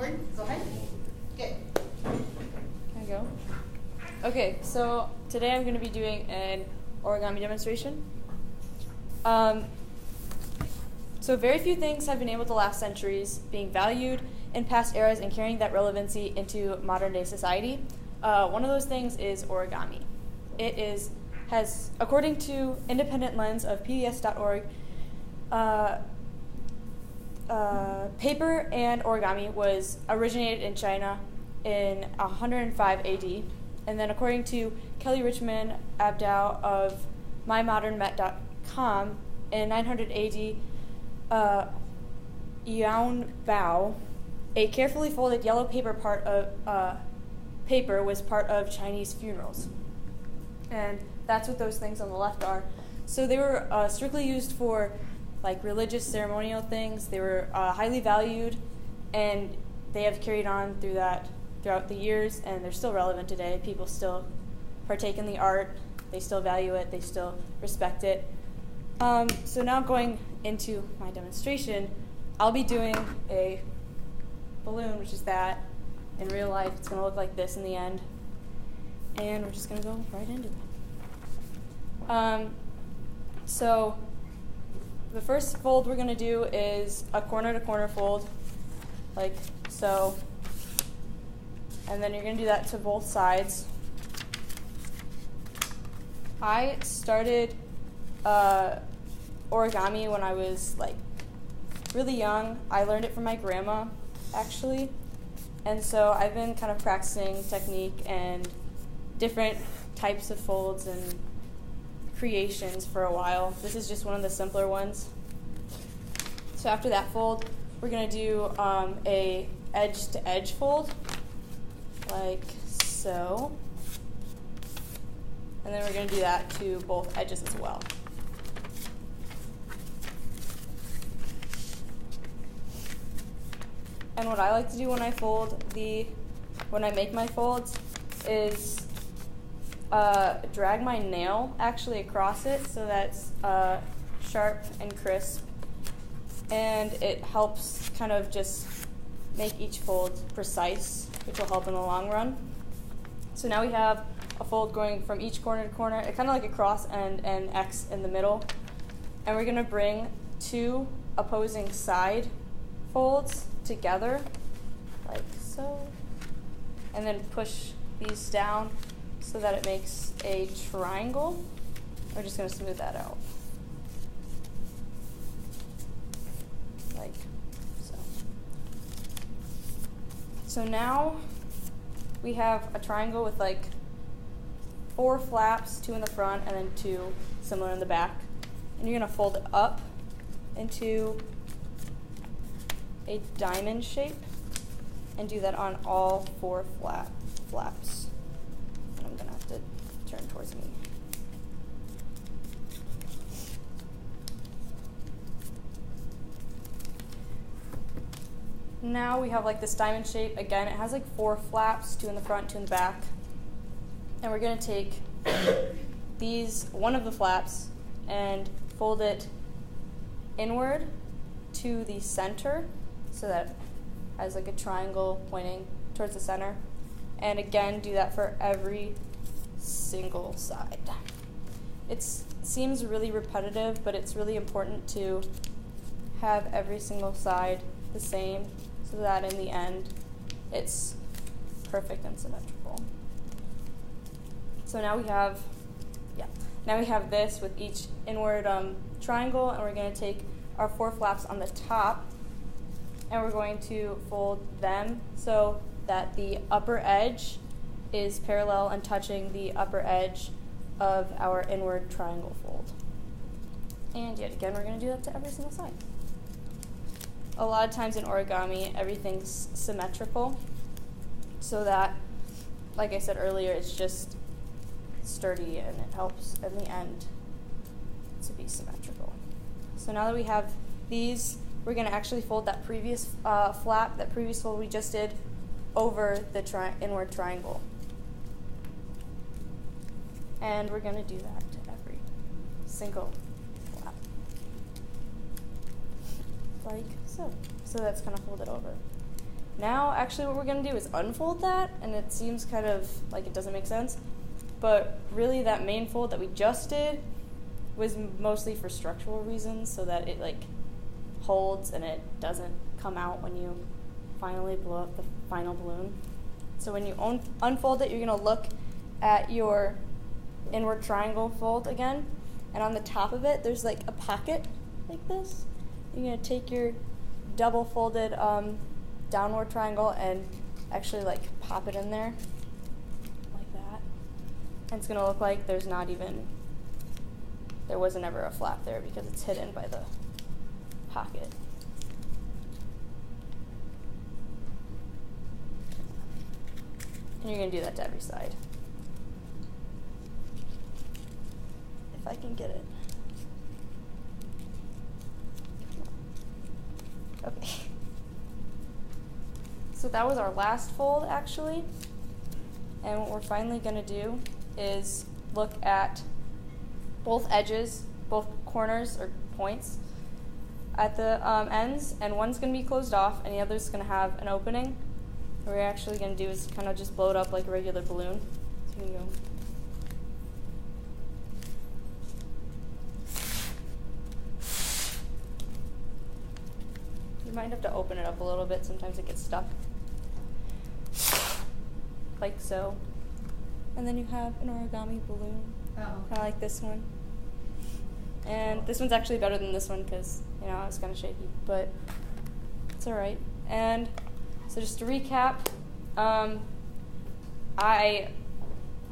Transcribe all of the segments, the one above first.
Corey, go ahead. Good. Can I go? Okay, so today I'm going to be doing an origami demonstration. So very few things have been able to last centuries, being valued in past eras and carrying that relevancy into modern day society. One of those things is origami. It has, according to independent lens of PBS.org, paper and origami was originated in China in 105 AD. And then according to Kelly Richmond Abdow of MyModernMet.com, in 900 AD, Yuan Bao, a carefully folded yellow paper paper was part of Chinese funerals. And that's what those things on the left are. So they were strictly used for like religious ceremonial things. They were highly valued, and they have carried on throughout the years, and they're still relevant today. People still partake in the art. They still value it. They still respect it. So now going into my demonstration, I'll be doing a balloon, which is that. In real life, it's going to look like this in the end. And we're just going to go right into that. So the first fold we're going to do is a corner-to-corner fold, like so. And then you're going to do that to both sides. I started origami when I was like really young. I learned it from my grandma, actually. And so I've been kind of practicing technique and different types of folds and creations for a while. This is just one of the simpler ones. So after that fold, we're going to do a edge-to-edge fold, like so. And then we're going to do that to both edges as well. And what I like to do when I make my folds is drag my nail actually across it so that's sharp and crisp. And it helps kind of just make each fold precise, which will help in the long run. So now we have a fold going from each corner to corner, kind of like a cross and an X in the middle. And we're going to bring two opposing side folds together, like so, and then push these down so that it makes a triangle. We're just going to smooth that out, like so. So now we have a triangle with like 4 flaps, 2 in the front and then 2 similar in the back. And you're going to fold it up into a diamond shape and do that on all 4 flaps. And I'm going to have to turn towards me. Now we have like this diamond shape. Again, it has like 4 flaps, 2 in the front, 2 in the back. And we're going to take one of the flaps and fold it inward to the center so that it has like a triangle pointing towards the center. And again, do that for every single side. It seems really repetitive, but it's really important to have every single side the same so that in the end it's perfect and symmetrical. So now we have this with each inward triangle, and we're going to take our 4 flaps on the top and we're going to fold them so that the upper edge is parallel and touching the upper edge of our inward triangle fold. And yet again, we're going to do that to every single side. A lot of times in origami, everything's symmetrical so that, like I said earlier, it's just sturdy and it helps in the end to be symmetrical. So now that we have these, we're going to actually fold that previous flap, that previous fold we just did, over the inward triangle. And we're going to do that to every single flap, like so. So that's going to fold it over. Now, actually, what we're going to do is unfold that, and it seems kind of like it doesn't make sense. But really, that main fold that we just did was mostly for structural reasons, so that it like holds and it doesn't come out when you finally blow up the final balloon. So when you unfold it, you're going to look at your inward triangle fold again, and on the top of it, there's like a pocket like this. You're going to take your double folded downward triangle and actually like pop it in there like that. And it's going to look like there wasn't ever a flap there because it's hidden by the pocket. And you're going to do that to every side. If I can get it. Okay. So that was our last fold, actually. And what we're finally going to do is look at both edges, both corners or points at the ends, and one's going to be closed off and the other's going to have an opening. What we're actually going to do is kind of just blow it up like a regular balloon. So you can go. You might have to open it up a little bit, sometimes it gets stuck. Like so. And then you have an origami balloon, kind of like this one. And this one's actually better than this one because, you know, I was kind of shaky, but it's all right. And so just to recap, I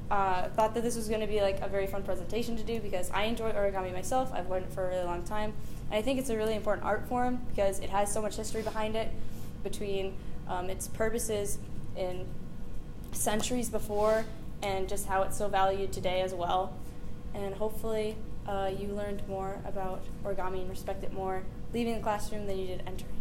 thought that this was going to be like a very fun presentation to do because I enjoy origami myself. I've learned it for a really long time. And I think it's a really important art form because it has so much history behind it between its purposes in centuries before and just how it's so valued today as well. And hopefully you learned more about origami and respect it more leaving the classroom than you did entering.